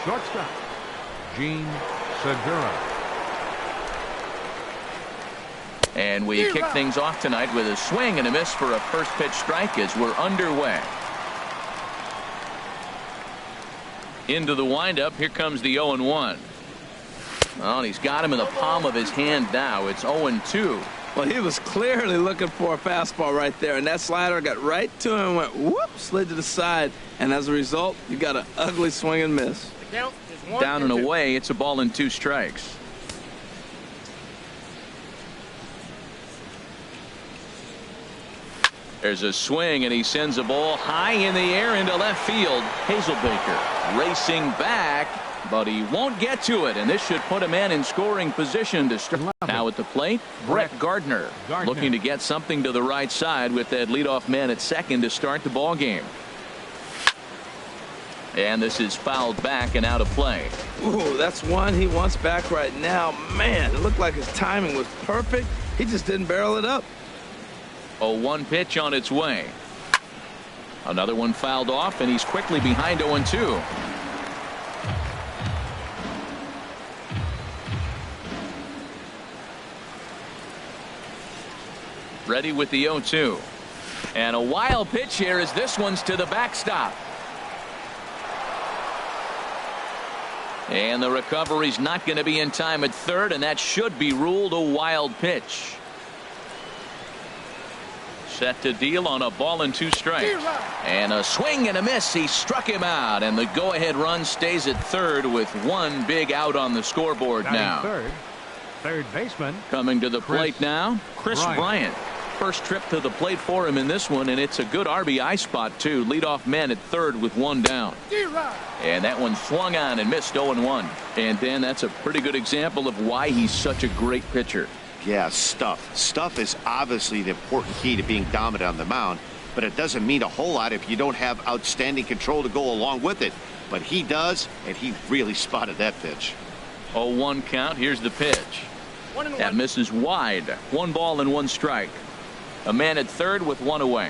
Shortstop, Gene Segura. And we kick things off tonight with a swing and a miss for a first pitch strike as we're underway. Into the windup. Here comes the 0-1. Well, and he's got him in the palm of his hand now. It's 0-2. Well, he was clearly looking for a fastball right there, and that slider got right to him and went whoop, slid to the side, and as a result, you got an ugly swing and miss. Down and away. It's a ball and 2 strikes. There's a swing, and he sends a ball high in the air into left field. Hazelbaker racing back, but he won't get to it, and this should put a man in scoring position to start. Now at the plate, Brett Gardner looking to get something to the right side with that leadoff man at second to start the ball game. And this is fouled back and out of play. Ooh, that's one he wants back right now. Man, it looked like his timing was perfect. He just didn't barrel it up. 0-1 pitch on its way. Another one fouled off, and he's quickly behind 0-2. Ready with the 0-2. And a wild pitch here as this one's to the backstop. And the recovery's not going to be in time at third, and that should be ruled a wild pitch. Set to deal on a ball and 2 strikes. And a swing and a miss. He struck him out, and the go-ahead run stays at third with one big out on the scoreboard now. Third baseman. Coming to the plate now, Chris Bryant. First trip to the plate for him in this one, and it's a good RBI spot too. Leadoff man at third with 1 down. And that one swung on and missed 0-1. And Dan, that's a pretty good example of why he's such a great pitcher. Yeah, stuff. Stuff is obviously the important key to being dominant on the mound, but it doesn't mean a whole lot if you don't have outstanding control to go along with it. But he does, and he really spotted that pitch. 0-1 count. Here's the pitch. That misses wide. 1 ball and 1 strike. A man at third with 1 away.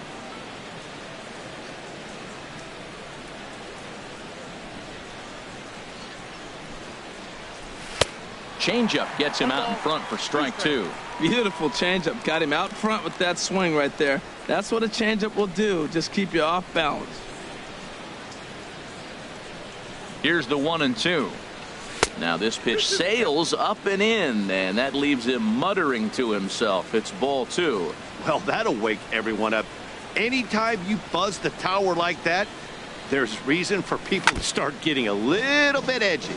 Changeup gets him out in front for strike 2. Beautiful changeup. Got him out front with that swing right there. That's what a changeup will do. Just keep you off balance. Here's the 1-2. Now this pitch sails up and in, and that leaves him muttering to himself. It's ball 2. Well, that'll wake everyone up. Anytime you buzz the tower like that, there's reason for people to start getting a little bit edgy.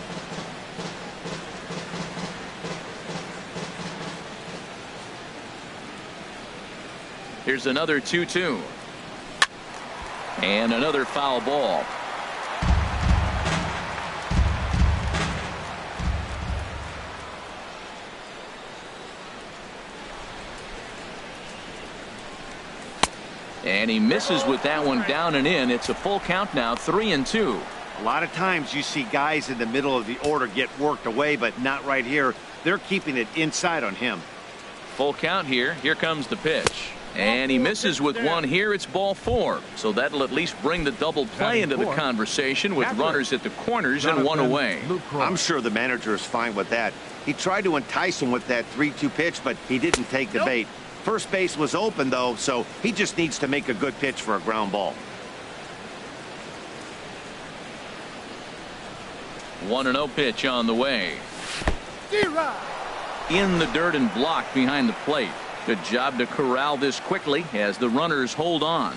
Here's another 2-2. And another foul ball. And he misses with that one down and in. It's a full count now, 3-2. A lot of times you see guys in the middle of the order get worked away, but not right here. They're keeping it inside on him. Full count here. Here comes the pitch. And he misses with 1 here. It's ball 4. So that'll at least bring the double play into the conversation with runners at the corners and 1 away. I'm sure the manager is fine with that. He tried to entice him with that 3-2 pitch, but he didn't take the bait. First base was open, though, so he just needs to make a good pitch for a ground ball. 1-0 pitch on the way. In the dirt and blocked behind the plate. Good job to corral this quickly as the runners hold on.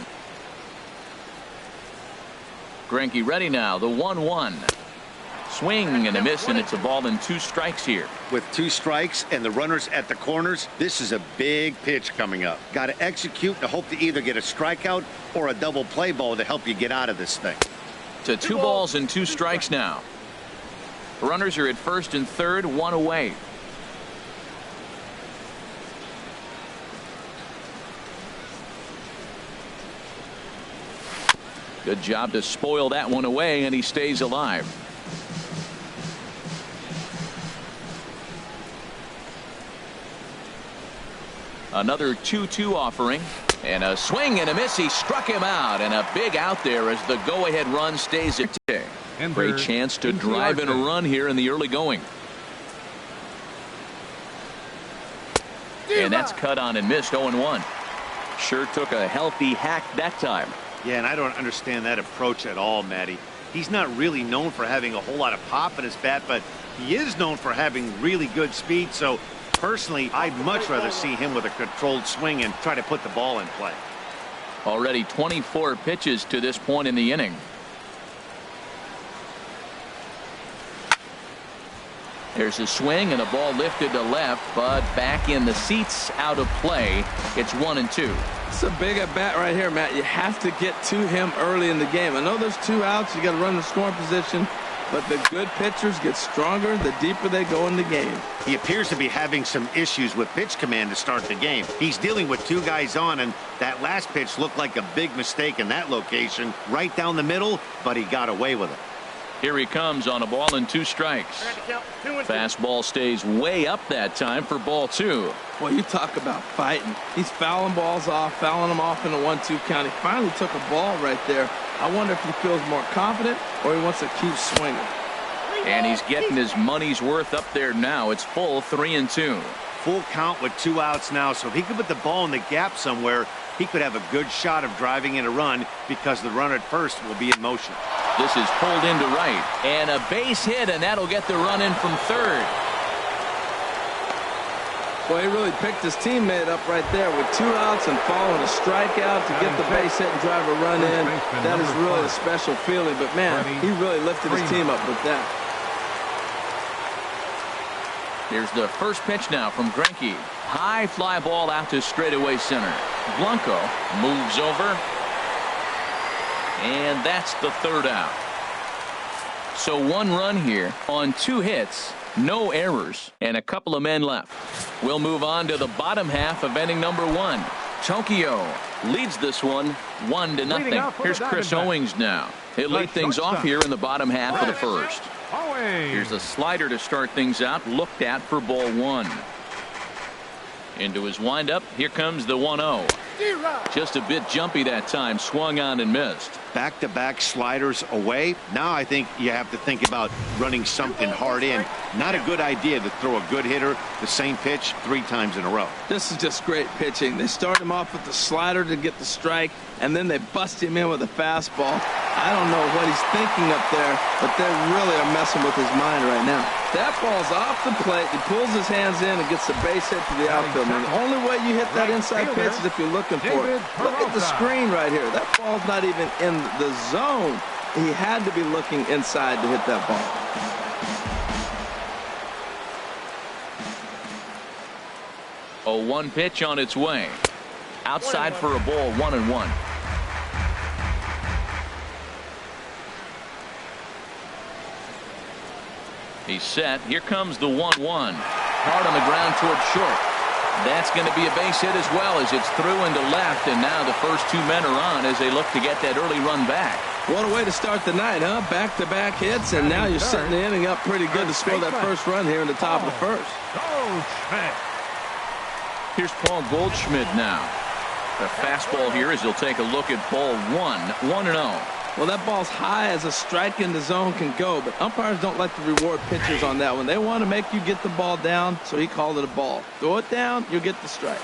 Greinke ready now. The 1-1. Swing and a miss, and it's a ball and 2 strikes here. With 2 strikes and the runners at the corners, this is a big pitch coming up. Got to execute to hope to either get a strikeout or a double play ball to help you get out of this thing. To 2 balls and 2 strikes now. Runners are at first and third, 1 away. Good job to spoil that one away, and he stays alive. Another 2-2 offering, and a swing and a miss. He struck him out, and a big out there as the go-ahead run stays at 2. Great chance to drive in a run here in the early going. And that's cut on and missed. 0-1. Sure took a healthy hack that time. Yeah, and I don't understand that approach at all, Matty. He's not really known for having a whole lot of pop in his bat, but he is known for having really good speed. So personally, I'd much rather see him with a controlled swing and try to put the ball in play. Already 24 pitches to this point in the inning. There's a swing and a ball lifted to left, but back in the seats, out of play. It's 1-2. It's a big at bat right here, Matt. You have to get to him early in the game. I know there's 2 outs. You got to run the scoring position, but the good pitchers get stronger the deeper they go in the game. He appears to be having some issues with pitch command to start the game. He's dealing with 2 guys on, and that last pitch looked like a big mistake in that location, right down the middle, but he got away with it. Here he comes on a ball and 2 strikes. Fastball stays way up that time for ball 2. Boy, you talk about fighting. He's fouling balls off, fouling them off in a 1-2 count. He finally took a ball right there. I wonder if he feels more confident or he wants to keep swinging. And he's getting his money's worth up there now. It's full 3-2. Full count with 2 outs now, so if he could put the ball in the gap somewhere, he could have a good shot of driving in a run because the runner at first will be in motion. This is pulled into right, and a base hit, and that'll get the run in from third. Boy, he really picked his teammate up right there with 2 outs and following a strikeout to get the base hit and drive a run in. That is really a special feeling, but man, he really lifted his team up with that. Here's the first pitch now from Greinke. High fly ball out to straightaway center. Blanco moves over. And that's the 3rd out. So 1 run here on 2 hits, no errors, and a couple of men left. We'll move on to the bottom half of inning number 1. Tokyo leads this one 1-0. Here's Chris Owings now. He'll lead things off here in the bottom half of the first. Here's a slider to start things out, looked at for ball 1. Into his windup, here comes the 1-0. Just a bit jumpy that time, swung on and missed. Back-to-back sliders away. Now I think you have to think about running something hard in. Not a good idea to throw a good hitter the same pitch 3 times in a row. This is just great pitching. They start him off with the slider to get the strike, and then they bust him in with a fastball. I don't know what he's thinking up there, but they really are messing with his mind right now. That ball's off the plate. He pulls his hands in and gets the base hit to the outfield. And the only way you hit that inside pitch is if you're looking for it. Look at the screen right here. That ball's not even in the zone. He had to be looking inside to hit that ball. A 1 pitch on its way. Outside for a ball, 1-1. He's set. Here comes the 1-1. Hard on the ground towards short. That's going to be a base hit as well as it's through into left, and now the first 2 men are on as they look to get that early run back. What a way to start the night, huh? Back-to-back hits, and now you're setting the inning up pretty good to score that first run here in the top of the first. Here's Paul Goldschmidt now. The fastball here as he'll take a look at ball 1-0. Well, that ball's high as a strike in the zone can go, but umpires don't like to reward pitchers on that one. They want to make you get the ball down, so he called it a ball. Throw it down, you'll get the strike.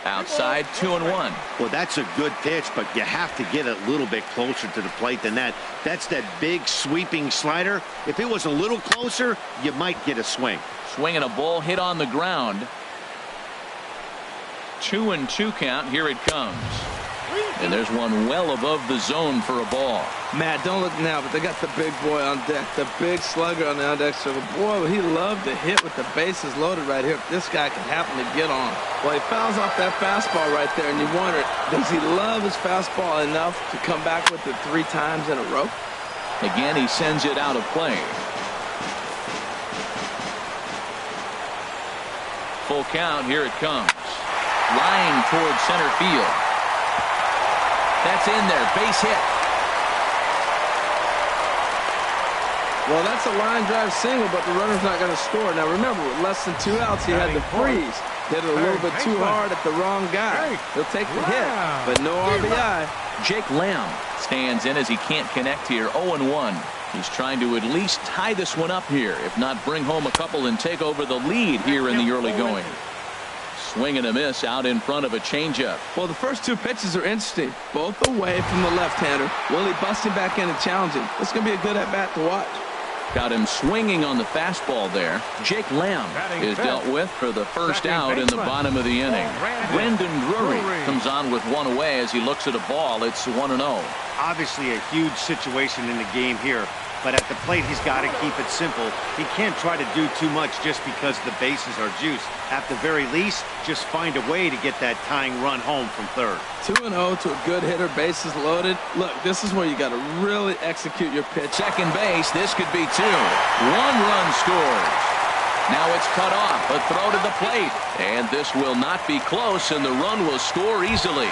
Outside, 2-1. Well, that's a good pitch, but you have to get a little bit closer to the plate than that. That's that big sweeping slider. If it was a little closer, you might get a swing. Swinging a ball hit on the ground. 2-2 count. Here it comes. And there's one well above the zone for a ball. Matt, don't look now, but they got the big boy on deck, the big slugger on the on deck. So the boy, he loved to hit with the bases loaded right here. If this guy can happen to get on. Well, he fouls off that fastball right there, and you wonder, does he love his fastball enough to come back with it 3 times in a row? Again, he sends it out of play. Full count. Here it comes. Line towards center field. That's in there. Base hit. Well, that's a line drive single, but the runner's not going to score. Now, remember, with less than 2 outs, he had to freeze. Hit it a little bit too hard at the wrong guy. He'll take the hit, but no RBI. Jake Lamb stands in as he can't connect here. 0-1. He's trying to at least tie this one up here, if not bring home a couple and take over the lead here in the early going. Swing and a miss out in front of a changeup. Well, the first 2 pitches are interesting, both away from the left-hander. Will he bust him back in and challenge him? It's going to be a good at-bat to watch. Got him swinging on the fastball there. Jake Lamb is dealt with for the first out in the bottom of the inning. Brendan Drury comes on with 1 away as he looks at a ball. It's 1-0. Obviously a huge situation in the game here, but at the plate he's got to keep it simple. He can't try to do too much just because the bases are juiced. At the very least, just find a way to get that tying run home from third. 2-0 to a good hitter, bases loaded. Look, this is where you got to really execute your pitch. Second base, this could be 2. 1 run scores. Now it's cut off, a throw to the plate, and this will not be close, and the run will score easily.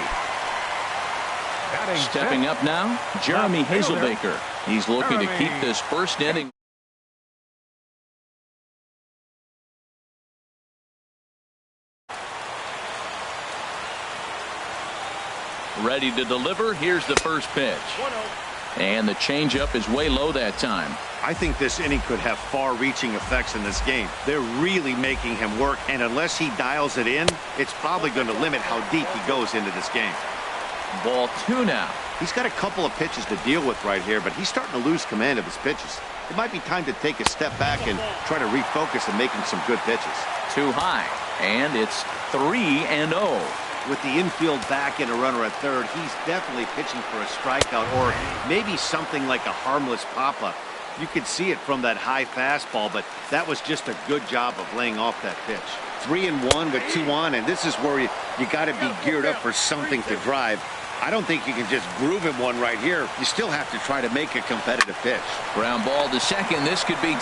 Stepping up now, Jeremy Hazelbaker. He's looking to keep this first inning. Ready to deliver. Here's the first pitch. And the changeup is way low that time. I think this inning could have far-reaching effects in this game. They're really making him work, and unless he dials it in, it's probably going to limit how deep he goes into this game. Ball 2 now. He's got a couple of pitches to deal with right here, but he's starting to lose command of his pitches. It might be time to take a step back and try to refocus on making some good pitches. Too high, and it's 3-0. With the infield back and a runner at third, he's definitely pitching for a strikeout or maybe something like a harmless pop-up. You could see it from that high fastball, but that was just a good job of laying off that pitch. 3-1 with 2 on, and this is where you got to be geared up for something to drive. I don't think you can just groove him one right here. You still have to try to make a competitive pitch. Ground ball to second. This could be 2.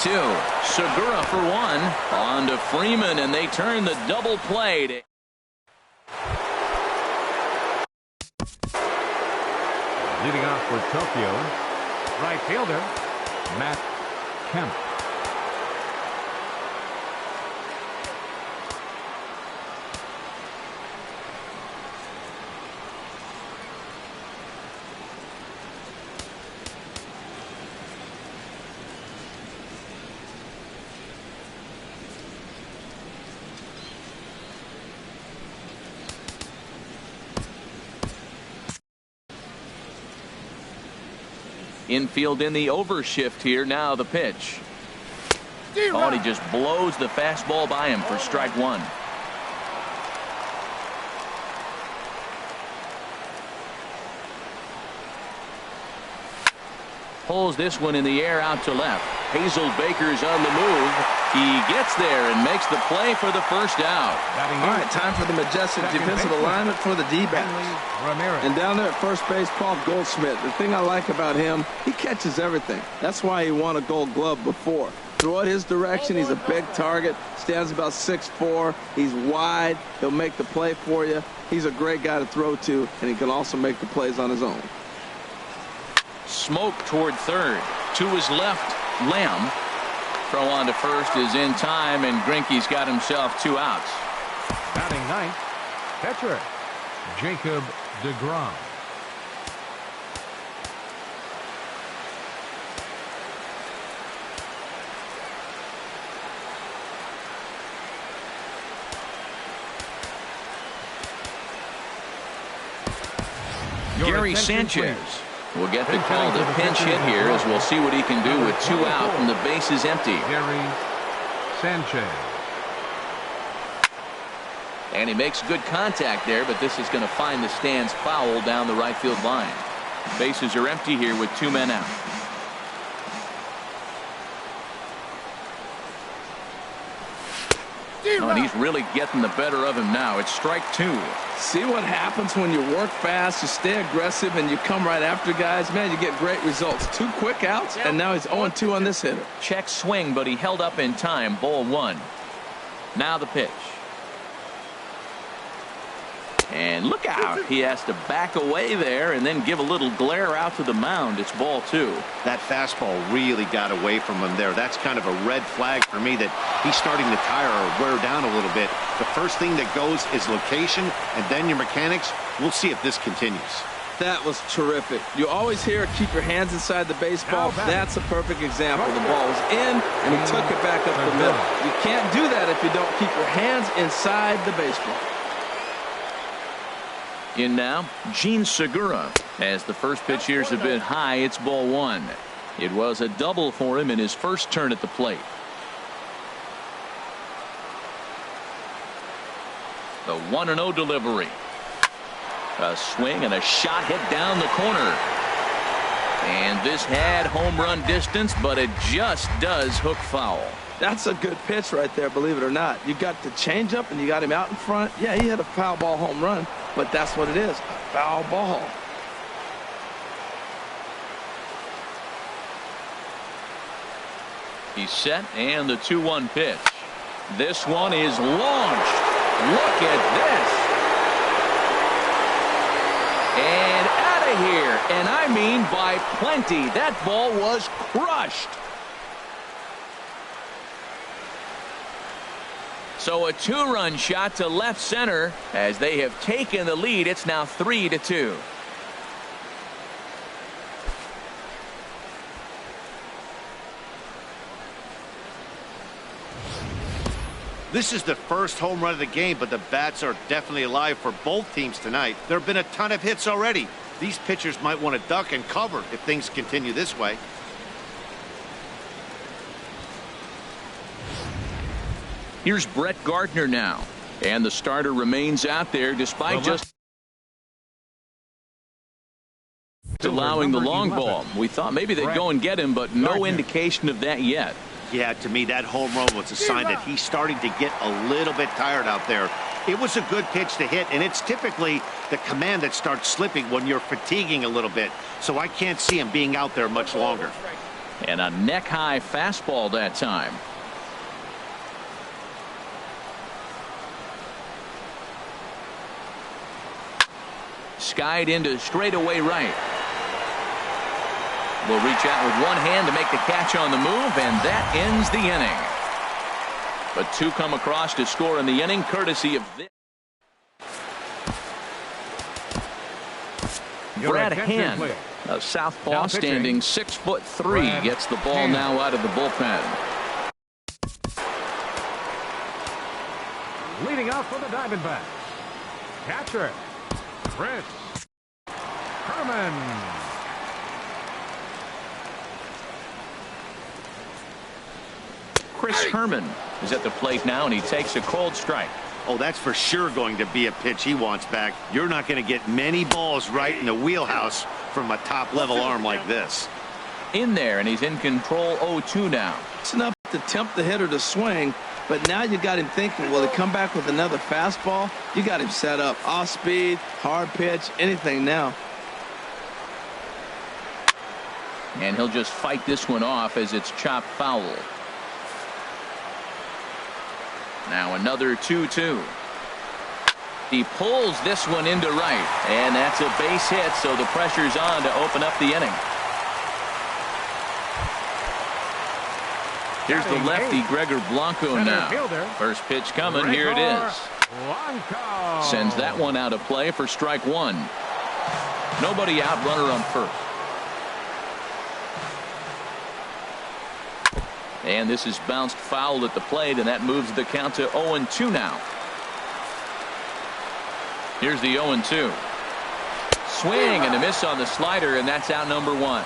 Segura for 1. On to Freeman, and they turn the double play. Leading off for Tokyo, right fielder, Matt Kemp. Infield in the overshift here. Now the pitch. Oh, and he just blows the fastball by him for strike 1. Pulls this one in the air out to left. Hazelbaker's on the move. He gets there and makes the play for the first out. All right, time for the majestic defensive alignment for the D-backs. And down there at first base, Paul Goldschmidt. The thing I like about him, he catches everything. That's why he won a Gold Glove before. Throw it his direction. He's a big target. Stands about 6'4". He's wide. He'll make the play for you. He's a great guy to throw to, and he can also make the plays on his own. Smoke toward third. To his left, Lamb. Throw on to first is in time, and Greinke's got himself 2 outs. Batting ninth, catcher Jacob deGrom. Gary Sanchez will get the call to pinch hit here, as we'll see what he can do with 2 out and the base is empty. Gary Sanchez. And he makes good contact there, but this is going to find the stands foul down the right field line. Bases are empty here with 2 men out. Oh, and he's really getting the better of him now. It's strike 2. See what happens when you work fast, you stay aggressive, and you come right after guys? Man, you get great results. 2 quick outs, and now he's 0-2 on this hitter. Check swing, but he held up in time. Ball 1. Now the pitch. And look out. He has to back away there and then give a little glare out to the mound. It's ball 2. That fastball really got away from him there. That's kind of a red flag for me that he's starting to tire or wear down a little bit. The first thing that goes is location and then your mechanics. We'll see if this continues. That was terrific. You always hear keep your hands inside the baseball. That's a perfect example. The ball was in and he took it back up the middle. You can't do that if you don't keep your hands inside the baseball. In now, Gene Segura. As the first pitch here's a bit high, it's ball 1. It was a double for him in his first turn at the plate. The 1-0 delivery. A swing and a shot hit down the corner. And this had home run distance, but it just does hook foul. That's a good pitch right there, believe it or not. You got the changeup and you got him out in front. Yeah, he had a foul ball home run, but that's what it is, a foul ball. He's set, and the 2-1 pitch. This one is launched. Look at this. And out of here. And I mean by plenty. That ball was crushed. So a 2-run shot to left center as they have taken the lead. It's now 3-2. This is the first home run of the game, but the bats are definitely alive for both teams tonight. There have been a ton of hits already. These pitchers might want to duck and cover if things continue this way. Here's Brett Gardner now. And the starter remains out there despite just allowing the long ball. We thought maybe they'd go and get him, but no indication of that yet. Yeah, to me, that home run was a sign that he's starting to get a little bit tired out there. It was a good pitch to hit, and it's typically the command that starts slipping when you're fatiguing a little bit. So I can't see him being out there much longer. And a neck-high fastball that time. Skied into straightaway right. Will reach out with one hand to make the catch on the move, and that ends the inning. But 2 come across to score in the inning, courtesy of this. Brad Hand, a southpaw standing 6'3", gets the ball now out of the bullpen. Leading off for the Diamondbacks, catcher Chris Herman. Chris Herman is at the plate now, and he takes a cold strike. Oh, that's for sure going to be a pitch he wants back. You're not going to get many balls right in the wheelhouse from a top-level arm like this. In there, and he's in control 0-2 now. It's enough to tempt the hitter to swing, but now you got him thinking, will he come back with another fastball? You got him set up. Off speed, hard pitch, anything now. And he'll just fight this one off as it's chopped foul. Now another 2-2. He pulls this one into right, and that's a base hit, so the pressure's on to open up the inning. Here's the lefty, Gregor Blanco now. First pitch coming. Here it is. Sends that one out of play for strike 1. Nobody out, runner on first. And this is bounced foul at the plate, and that moves the count to 0-2 now. Here's the 0-2. Swing and a miss on the slider, and that's out number 1.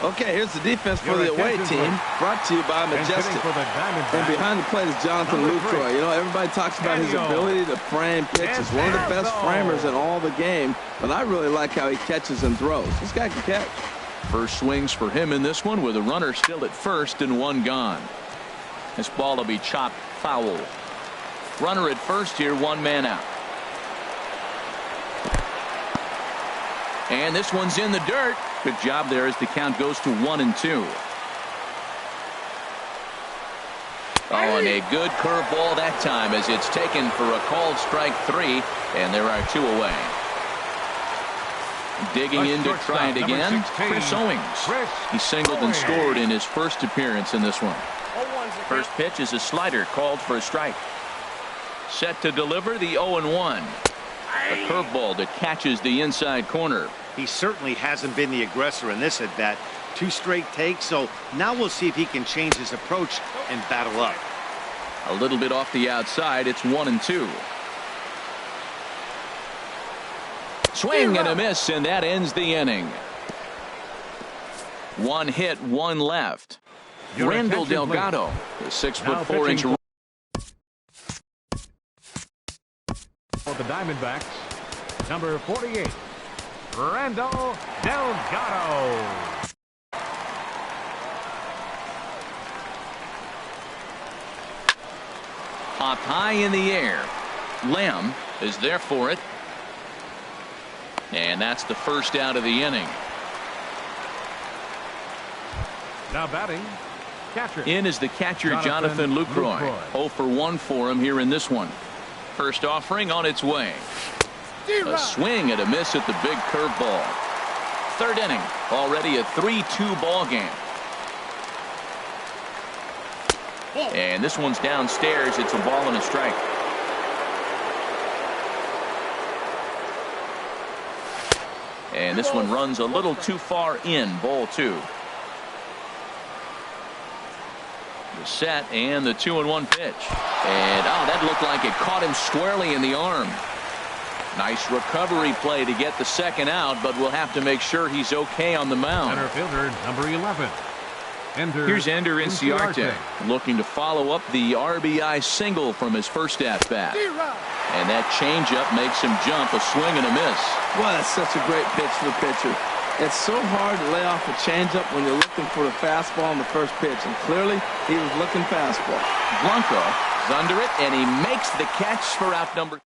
Okay, here's the defense for the away team, brought to you by Majestic. And behind the plate is Jonathan Lucroy. You know, everybody talks about his ability to frame pitches. One of the best framers in all the game, but I really like how he catches and throws. This guy can catch. First swings for him in this one, with a runner still at first and 1 gone. This ball will be chopped foul. Runner at first here, 1 man out. And this one's in the dirt. Good job there as the count goes to 1-2. Oh, and a good curveball that time as it's taken for a called strike 3, and there are 2 away. Digging in to try it again, Chris Owings. He singled and scored in his first appearance in this one. First pitch is a slider called for a strike. Set to deliver the 0-1. A curveball that catches the inside corner. He certainly hasn't been the aggressor in this at bat. 2 straight takes, so now we'll see if he can change his approach and battle up. A little bit off the outside. It's 1-2. Swing and a miss, and that ends the inning. 1 hit, 1 left. Randall Delgado, the 6'4" for the Diamondbacks, number 48, Randall Delgado. Popped high in the air. Lamb is there for it. And that's the first out of the inning. Now batting, catcher. In is the catcher, Jonathan Lucroy. 0 for 1 for him here in this one. First offering on its way. A swing and a miss at the big curveball. Third inning, already a 3-2 ball game. And this one's downstairs. It's a ball and a strike. And this one runs a little too far in. Ball 2. The set and the 2-1 pitch. And that looked like it caught him squarely in the arm. Nice recovery play to get the second out, but we'll have to make sure he's okay on the mound. Center fielder, number 11. Here's Ender Inciarte looking to follow up the RBI single from his first at-bat. And that changeup makes him jump. A swing and a miss. Well, that's such a great pitch for the pitcher. It's so hard to lay off a changeup when you're looking for the fastball on the first pitch, and clearly he was looking fastball. Blanco is under it, and he makes the catch for out number.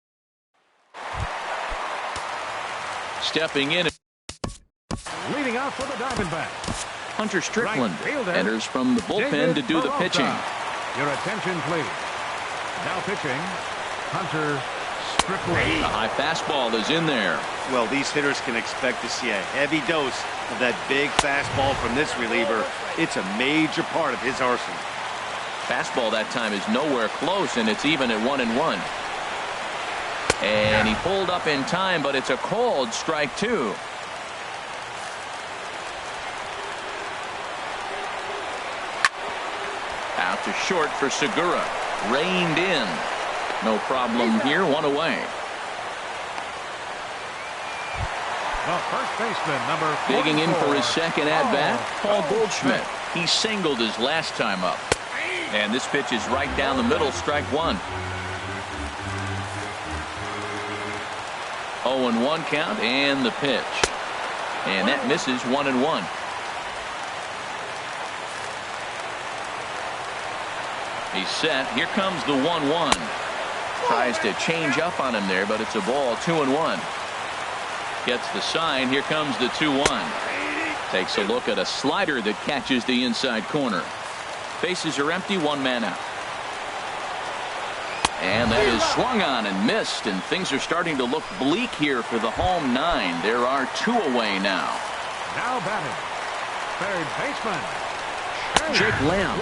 Stepping in. Leading out for the Diamondbacks, Hunter Strickland right enters from the bullpen to do the pitching. Your attention, please. Now pitching, Hunter Strickland. The high fastball is in there. Well, these hitters can expect to see a heavy dose of that big fastball from this reliever. It's a major part of his arsenal. Fastball that time is nowhere close, and it's even at 1-1. And he pulled up in time, but it's a called strike 2. Out to short for Segura. Reined in. No problem here. 1 away. The first baseman, number 44. Digging in for his second at-bat, Paul Goldschmidt. He singled his last time up. And this pitch is right down the middle, strike 1. 0-1 count, and the pitch. And that misses. 1-1. He's set. Here comes the 1-1. Tries to change up on him there, but it's a ball. 2-1. Gets the sign. Here comes the 2-1. Takes a look at a slider that catches the inside corner. Bases are empty. 1 man out. And that is swung on and missed, and things are starting to look bleak here for the home 9. There are 2 away now. Now batting, third baseman, Jake Lamb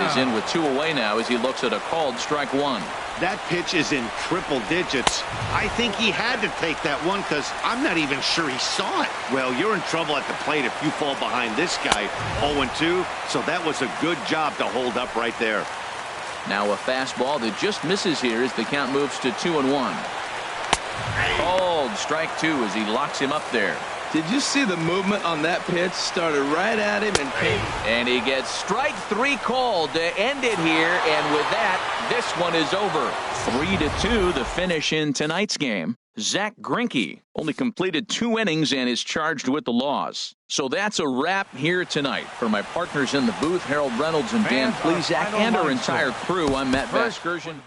is in with 2 away now as he looks at a called strike 1. That pitch is in triple digits. I think he had to take that one because I'm not even sure he saw it. Well, you're in trouble at the plate if you fall behind this guy. 0-2, so that was a good job to hold up right there. Now a fastball that just misses here as the count moves to 2-1. Called strike 2 as he locks him up there. Did you see the movement on that pitch? Started right at him and came. And he gets strike 3 called to end it here. And with that, this one is over. 3-2 the finish in tonight's game. Zach Greinke only completed 2 innings and is charged with the loss. So that's a wrap here tonight. For my partners in the booth, Harold Reynolds and Dan Plesac, and our entire crew, I'm Matt Vasgersian.